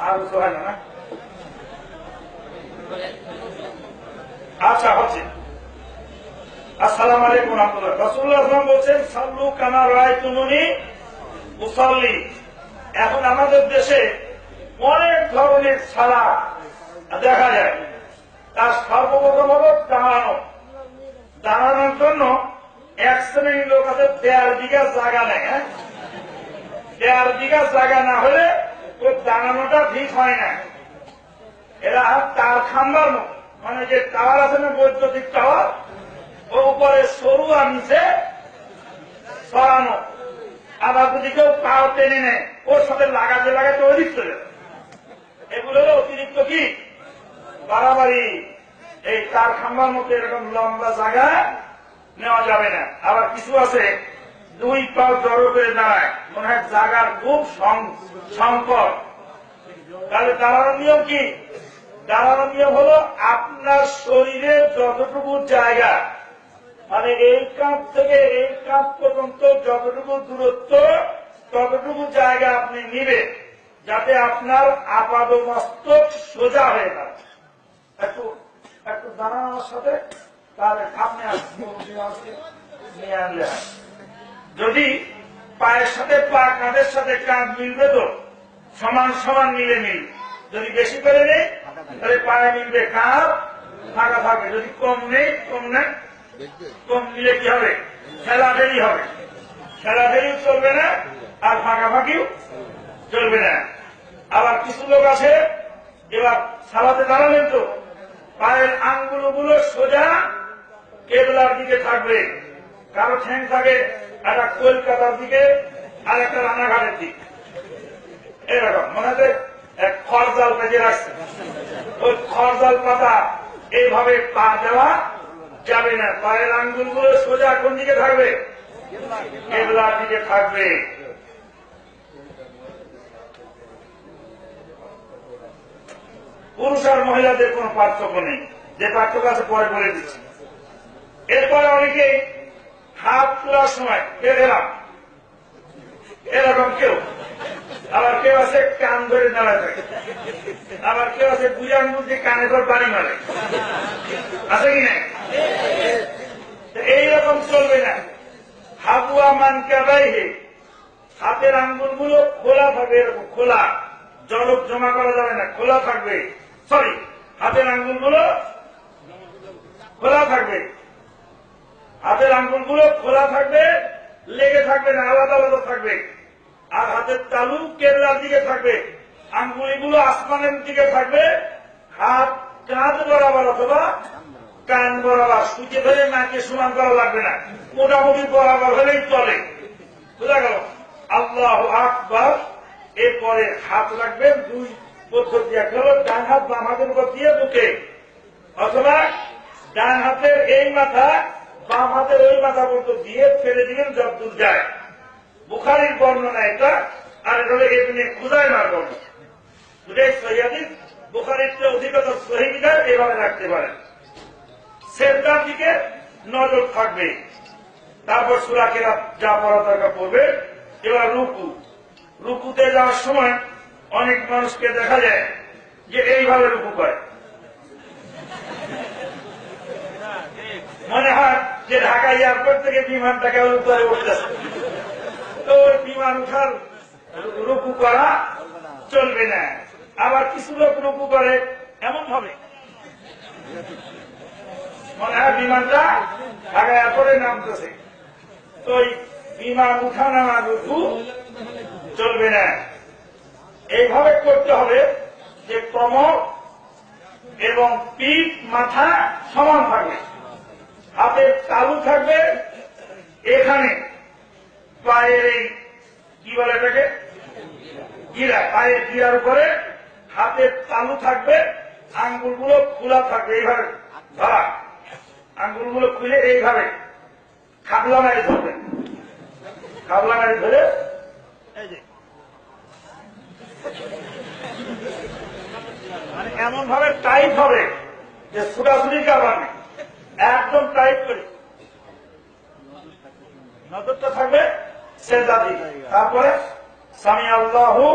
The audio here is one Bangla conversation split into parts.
আর হয় না। আচ্ছা হচ্ছে। আসসালামু আলাইকুম রাহমাতুল্লাহ। রাসূলুল্লাহ সাল্লাল্লাহু আলাইহি ওয়াসাল্লাম বলেছেন সাল্লু কামা রাআইতুমুনি উসাল্লি। এখন আমাদের দেশে অনেক ধরনের ছাড়া দেখা যায়। তার সর্বপ্রথম হলো দাঁড়ানো। দাঁড়ানোর জন্য এক শ্রেণীর লোক আছে 1.5 বিঘা জায়গা নেয়। 1.5 বিঘা জায়গা না হলে ওই দাঁড়ানোটা ঠিক হয় না। এরা তার খাম্বার মতো, মানে যে টাওয়ার আছে না, বৈদ্যুতিক টাওয়ার, ও উপরে সরু আর নিচে সরানো। আবার যদি কেউ পাও টেনে নেয় ওর সাথে লাগাতে লাগাতে অধিক চলে যায়। এগুলোর অতিরিক্ত কি বাড়াবাড়ি। এই তার খাম্বার মতো এরকম লম্বা জায়গা নেওয়া যাবে না। আবার কিছু আছে 2 পাও জড়ো করে দাঁড়ায়, মনে হয় জায়গার খুব সংকট। তাহলে দাঁড়ানোর নিয়ম কি? দাঁড়ানোর নিয়ম হলো আপনার শরীরের যতটুকু জায়গা, মানে এই কাঁধ থেকে এই কাঁধ পর্যন্ত যতটুকু দূরত্ব, ততটুকু জায়গা আপনি নিবেন, যাতে আপনার আপাদ মস্তক সোজা হয়ে যায়। একটু একটু দাঁড়ানোর সাথে তাহলে আপনি নিয়ে আনলে, যদি পায়ের সাথে পা, কাঁধের সাথে কাঁধ মিলবে তো সমান সমান মিলে মিলবে। যদি বেশি করে নেই তাহলে পায়ে মিলবে, কাঁধ ফাঁকা থাকবে। যদি কম নেই, কম মিলে কি হবে? ঠেলাঠেলি হবে। ঠেলাঠেলিও চলবে না আর ফাঁকাফাঁকিও চলবে না। আবার কিছু লোক আছে, এবার সালাতে দাঁড়ালেন তো পায়ের আঙ্গুলগুলো সোজা কেবলার দিকে থাকবে। কারো ঠ্যাং থাকে একটা কলকাতার দিকে আর একটা রানাঘাটের দিকে, এরকম মনে হচ্ছে খড়জাল পেঁচে রাখছে। ওই খড়জাল পাতা এইভাবে পা দেওয়া যাবে না। পায়ের আঙ্গুলগুলো সোজা কোন দিকে থাকবে? কেবলার দিকে থাকবে। পুরুষ আর মহিলাদের কোন পার্থক্য নেই, যে পার্থক্য আছে পরে বলে দিচ্ছি। এরপরে অনেকে হাত তোলার সময় বেঁধেলাম, এরকম কেউ। আবার কেউ আছে কান ধরে দাঁড়ায় থাকে, আবার কেউ আছে 2 আঙ্গুল দিয়ে কানে ধর বাড়ি মারে, আছে কি না? এইরকম চলবে না। হাবুয়া মান কাবাইহে, হাতের আঙ্গুলগুলো খোলা থাকবে, এরকম খোলা, জলক জমা করা যাবে না, খোলা থাকবে। সরি, হাতের আঙ্গুলগুলো খোলা থাকবে। হাতের আঙ্গুলগুলো খোলা থাকবে, লেগে থাকবে না, আলাদা আলাদা থাকবে। আর হাতের তালু কেবলার দিকে থাকবে, আঙ্গুলিগুলো আসমানের দিকে থাকবে। হাত কাঁধ বরাবর অথবা কান বরাবর, সুচে ধরে নাকে সমান করা লাগবে না, মোটামুটি বরাবর হলেই চলে। বুঝা গেল? আল্লাহু আকবার। এরপরে হাত রাখবেন 2 পদ্ধতি। এক হলো ডান হাত বাম হাতের উপর দিয়ে বুকে, অথবা ডান হাতের এই মাথা বাম হাতের ওই মাথা পর্যন্ত দিয়ে ফেলে দিবেন যতদূর যায়। বুখারীর বর্ণনা এটা, আর এটা হলো এখানে খুজাইমার বর্ণনা। দুটাই সহিহ হাদিস, বুখারীর চেয়ে অধিকতর সহিহ বিধায় এভাবে রাখতে পারেন। সেজদার দিকে নজর থাকবে। তারপর সূরা কেরাত যা পড়া দরকার পড়বে। এবার রুকুতে যাওয়ার সময় অনেক মানুষকে দেখা যায় যে এইভাবে রুকু করে, মনে হয় যে ঢাকা এয়ারপোর্ট থেকে বিমানটাকে উপরে উঠতেছে। তো বিমান উঠার রুকু করা চলবে না। আবার কিছু লোক রুকু করে এমন ভাবে, মনে হয় বিমানটা ঢাকা এয়ারপোর্টে নামতেছে। তো বিমান উঠা নামা রুকু চলবে না। এইভাবে করতে হবে যে কোমর এবং পিঠ মাথা সমান থাকবে, হাতের তালু থাকবে এখানে, পায়ের এই কি বলে এটাকে গিরা, পায়ের গিরার উপরে হাতের তালু থাকবে, আঙ্গুলগুলো খোলা থাকবে। এইভাবে ধরা, আঙ্গুলগুলো খুলে এইভাবে খাবলা মারি ধরবেন, খাবলা মারি ধরে এই যে মানে এমন ভাবে টাইট হবে যে ছুটাছুটি কারবার নেই, একদম টাইট করে নজরটা থাকবে সেজদা দিকে। তারপরে সামি আল্লাহু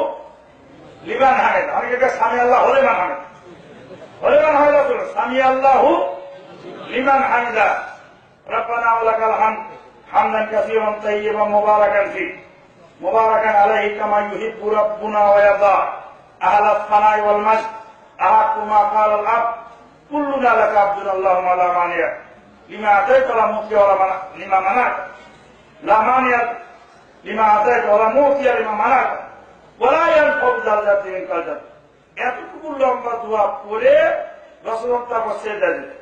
লিমান হামিদ, অনেকে থেকে সামি আল্লাহ লিমান হামিদ, লিমান হামিদা বলুন, সামি আল্লাহু লিমান হামিদা, রব্বানা ওয়া লাকাল হামদ হামদান কাসীরান তাইয়্যিবান মুবারাকান ফি, মুবারাকান আলাইহি কামা ইউহিব্বু রাব্বুনা ওয়া ইয়ারদা, আহলাস সানাই ওয়াল মাজদ, আহাক্কু মা ক্বালাল আবদ, কুল্লুনা লাকা আবদুন আল্লাহুম্মা লা মানিয়া লিমা আতাইতা ওয়া লা মুতিয়া ওয়া লা লিমা মানাত, লা মানিয়া লিমা আতাইতা ওয়া লা মুতিয়া লিমা মানাত, ওয়া লা ইয়ানফাউ যাল জাতি মিনকাল জাদ। এতটুকু লম্বা দোয়া পড়ে রাসূলুল্লাহ তারপর সিজদা দিলেন।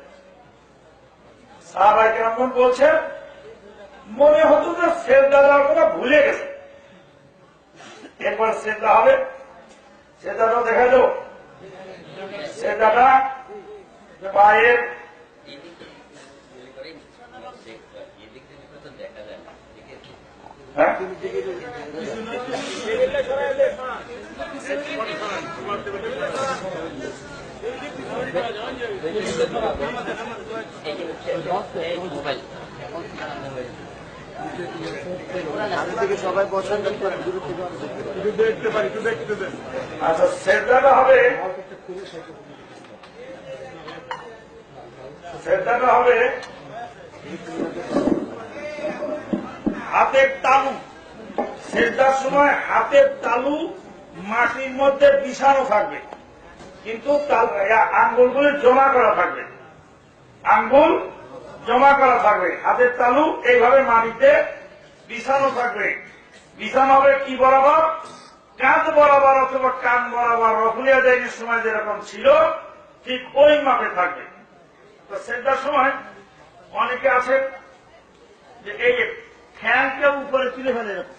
সাহাবায়ে কেরাম বলছেন মনে হতো যে সিজদা দেওয়ার কথা ভুলে গেছে। এরপর সিজদা হবে, সিজদাটা দেখা যাও, সিজদাটা পায়ের সবাই পছন্দ করে দেখতে পারি, দেখতে দেন। আচ্ছা, সিজদাটা হবে, সিজদাটা হবে হাতের তালু। সিজদার সময় হাতের তালু মাটির মধ্যে বিছানো থাকবে, কিন্তু আঙ্গুলগুলি জমা করা থাকবে, আঙ্গুল জমা করা থাকবে, হাতের তালু এইভাবে মাটিতে বিছানো থাকবে। বিছানো হবে কি বরাবর? কাঁধ বরাবর অথবা কান বরাবর। রফুলিয়া জাইনের সময় যেরকম ছিল ঠিক ওই মাপে থাকবে। তো সিজদার সময় অনেকে আছে যে এই ঠ্যাংকে উপরে তুলে ফেলে, এরকম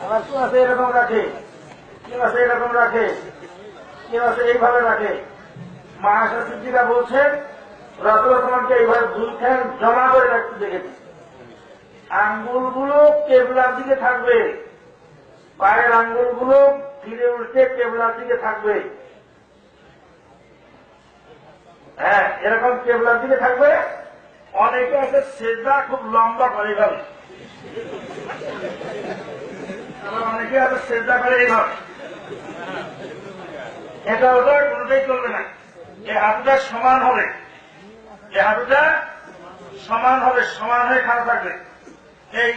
আবার কেউ আছে এরকম রাখে, কেউ আছে এরকম রাখে, কেউ আছে এইভাবে রাখে। মাহাশা সিদ্দিকা বলছেন রাসূলুল্লাহকে এইভাবে দুই ঠ্যাং জমা করে রাখতে দেখেছি। আঙ্গুলগুলো কেবলার দিকে থাকবে, পায়ের আঙ্গুলগুলো ফিরে উঠে কেবলার দিকে থাকবে। হ্যাঁ, এরকম কেবলার দিকে থাকবে। অনেকে আছে সিজদা খুব লম্বা করে গেল, অনেকে আছে সিজদা করে এইভাবে, এটা ওটা কোনটাই চলবে না। এই হাঁটুটা সমান হবে, এই হাঁটুটা সমান হবে, সমান হয়ে খাড়া থাকবে। এই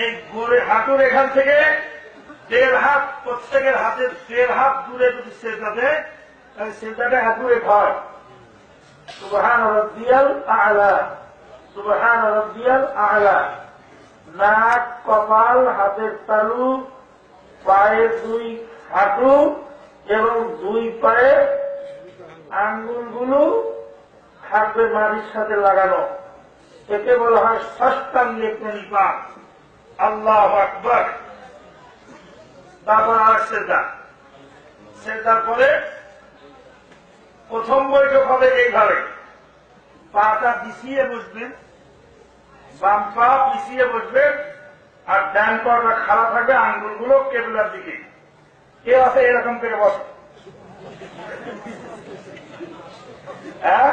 এই গোড়ে হাঁটুর এখান থেকে 1.5 হাত, প্রত্যেকের হাতের 1.5 হাত দূরে যদি সিজদা দেয় তাহলে সিজদাটা হাঁটুরে হয়। সুবহান রাব্বিয়াল আ'লা, সুবহান রাব্বিয়াল আ'লা। নাক, কপাল, হাতের তালু, পায়ের 2 হাঁটু এবং 2 পায়ের আঙ্গুলগুলো থাকবে মাটির সাথে লাগানো। একে বলা হয় ষষ্ঠাঙ্গে প্রণিপাত। আল্লাহু আকবার। তারপর আর সিজদা, সিজদার পরে প্রথম বৈঠক হবে এইভাবে, পাটা বিছিয়ে বসবেন, বাম পা পিছিয়ে বসবেন, আর ডান পাটা খাড়া থাকবে, আঙ্গুলগুলো কেবলার দিকে। কেউ আছে এরকম করে বসে, হ্যাঁ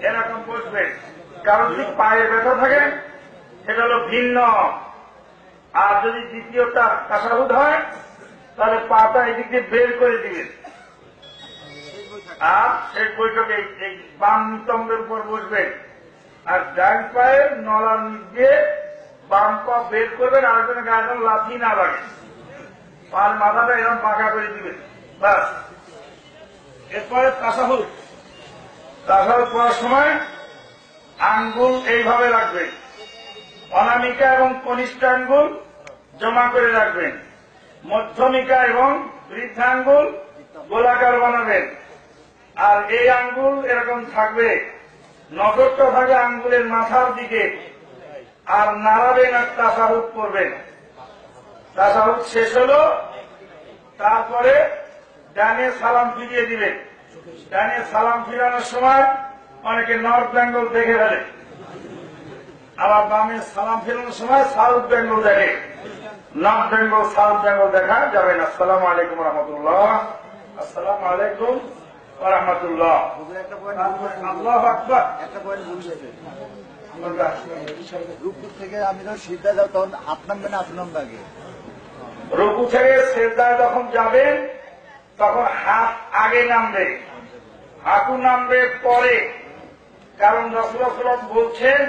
এরকম বসবে। কারণ যদি পায়ে ব্যথা থাকে সেটা হলো ভিন্ন। আর যদি দ্বিতীয়টা তাশাহুদ হয় তাহলে পাটা এদিক দিয়ে বের করে দিবেন, আর শেষ বৈঠকে এই বাম নিতম্বের উপর বসবেন, আর ডান পায়ের নলার নিচ দিয়ে বাম পা বের করবেন, আরেকজনের গায়ে যেন লাথি না লাগে, পার মাথাটা এরকম বাঁকা করে দিবেন, বাস। এরপরে তাশাহুদ, তাশাহুদ পড়ার সময় আঙ্গুল এইভাবে রাখবেন, অনামিকা এবং কনিষ্ঠ আঙ্গুল জমা করে রাখবেন, মধ্যমিকা এবং বৃদ্ধাঙ্গুল গোলাকার বানাবেন, আর এই আঙ্গুল এরকম থাকবে, নজরটা থাকবে আঙ্গুলের মাথার দিকে, আর নাড়াবেন আর তাশাহুদ করবেন। তাশাহুদ শেষ হলো, তারপরে ডানে সালাম ফিরিয়ে দিবেন। ডানে সালাম ফিরানোর সময় অনেকে নর্থ বেঙ্গল দেখে ফেলে, আবার বামে সালাম ফিরানোর সময় সাউথ বেঙ্গল দেখে। নর্থ বেঙ্গল সাউথ বেঙ্গল দেখা যাবে না। আসসালামু আলাইকুম রহমতুল্লাহ। আসসালামু আলাইকুম রহমতুল্লাহ। আল্লাহু আকবার। একটা পয়েন্ট ভুল গেছে, রূপপুর থেকে আমি যখন সিদ্ধা যাও তখন হাত নামবে না, হাত নামবে আগে? রুকু থেকে সেজদায় যখন যাবেন তখন হাত আগে নামবে, হাঁটু নামবে পরে। কারণ রাসূলুল্লাহ সাল্লাল্লাহু আলাইহি ওয়াসাল্লাম বলছেন,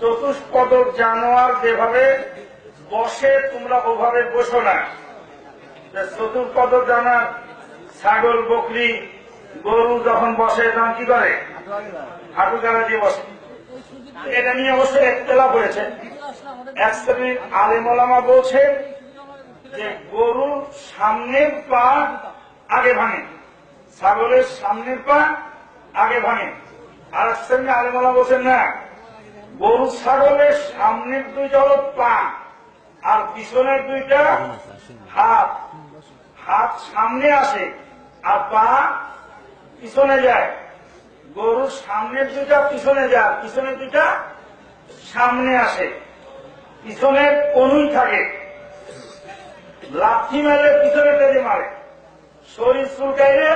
চতুষ্পদ জানোয়ার যেভাবে বসে তোমরা ওভাবে বসো না। চতুষ্পদ জানোয়ার ছাগল, বকরি, গরু যখন বসে তখন কি করে? হাঁটু গাড়া দিয়ে বসে। এটা নিয়ে অবশ্যই ইখতিলাফ হয়েছে। এক শ্রেণীর আলেম ওলামা বলছেন যে গরুর সামনের পা আগে ভাঙে, ছাগলের সামনের পা আগে ভাঙে। আর এক শ্রেণীর আলেম ওলামা বলছেন না, গরু ছাগলের সামনের দুইটা হলো পা আর পিছনের দুইটা হাত। হাত সামনে আসে আর পা পিছনে যায়। গরুর সামনের দুইটা পিছনে যায়, পিছনের দুইটা সামনে আসে। পিছনের কনুই থাকে, লাথি মারলে পিছনের টেজে মারে, শরীর চুলকাইলে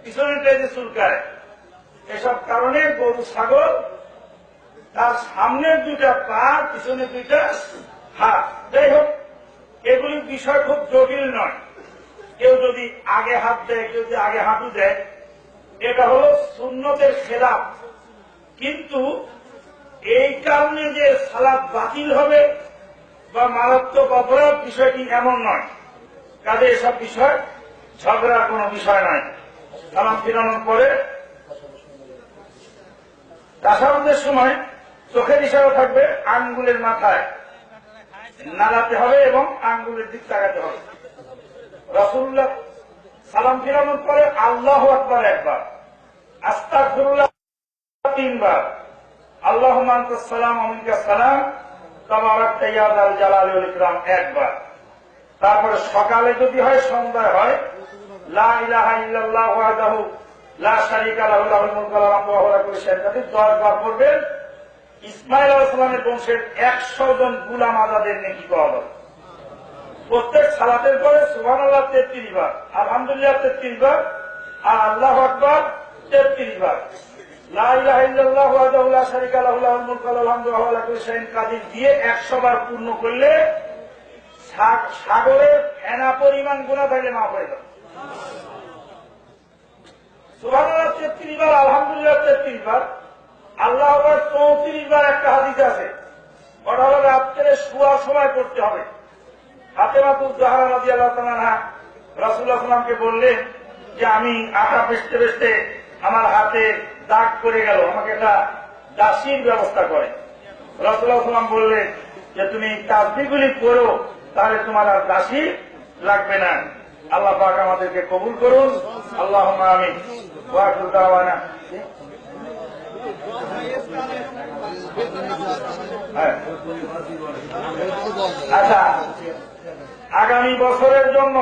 পিছনের টেজে চুলকায়। এসব কারণে গরু ছাগল তার সামনের দুইটা পা, পিছনের দুইটা হাত। যাই হোক, এগুলি বিষয় খুব জটিল নয়। কেউ যদি আগে হাত দেয়, কেউ যদি আগে হাঁটু দেয়, এটা হলো সুন্নতের খেলাফ। কিন্তু এই কারণে যে সালাত বাতিল হবে বা মারাত্মক অপরাধ, বিষয়টি এমন নয়। কাজে এসব বিষয় ঝগড়ার কোনো বিষয় নয়। সালাম ফিরানোর পরে তাশাহুদের সময় চোখের ইশারা থাকবে, আঙ্গুলের মাথায় নাড়াতে হবে এবং আঙ্গুলের দিক তাকাতে হবে। রাসূলুল্লাহ সালাম ফিরানোর পরে আল্লাহু আকবার একবার, আস্তাগফিরুল্লাহ তিনবার, আল্লাহুম্মা আনতাস সালাম ওয়া মিনকাস সালাম তাবারাকতা ইয়া যাল জালালি ওয়াল ইকরাম একবার। তারপরে সকালে যদি হয়, সন্ধ্যায় হয়, লা ইলাহা ইল্লাল্লাহ ওয়াহদাহু লা শারীকা লাহু লাহুল মুলকু ওয়া লাহু ওয়া লা কুল্লি শাইইন কাদির 10 বার পড়বেন। ইসমাঈল আলাইহিস সালামের বংশের 100 জন গোলাম আজাদের নেকি পাওয়া যাবে। প্রত্যেক সালাতের পরে সুবহানাল্লাহ 33 বার, আলহামদুলিল্লাহ 33 বার, আর আল্লাহু আকবার 33 বার, লা ইলাহা ইল্লাল্লাহ ওয়াহদাহু লা শারীকা লাহু লাহুল মুলকু ওয়া লাহু ওয়া লা কুল্লি শাইইন কাদির দিয়ে 100 বার পূর্ণ করলে সাগরের ফেনা পরিমাণ গুনাহ থাকলে মাফ হয়ে যাবে। সুবহানাল্লাহ 33 বার, আলহামদুলিল্লাহ 33 বার, আল্লাহু আকবার 34 বার। একটা হাদিস আছে, ওটা হলো রাত্রে শোয়ার সময় পড়তে হবে। ফাতেমাতুজ জাহরা রাদিয়াল্লাহু তাআলা আনহা রাসূলুল্লাহ সাল্লাল্লাহু আলাইহি ওয়াসাল্লামকে বললেন যে আমি আটা পেস্তে পেস্তে আমার হাতে দাগ পড়ে গেল, আমাকে একটা দাসীর ব্যবস্থা করে। রাসূলুল্লাহ সাল্লাল্লাহু আলাইহি ওয়াসাল্লাম বললেন যে তুমি তাসবিহগুলি পড়ো, তাহলে তোমার আর দাসী লাগবে না। আল্লাহ পাক আমাদেরকে কবুল করুন, আল্লাহুম্মা আমিন। ওয়া আখিরু দাওয়ানা। আচ্ছা, আগামী বছরের জন্য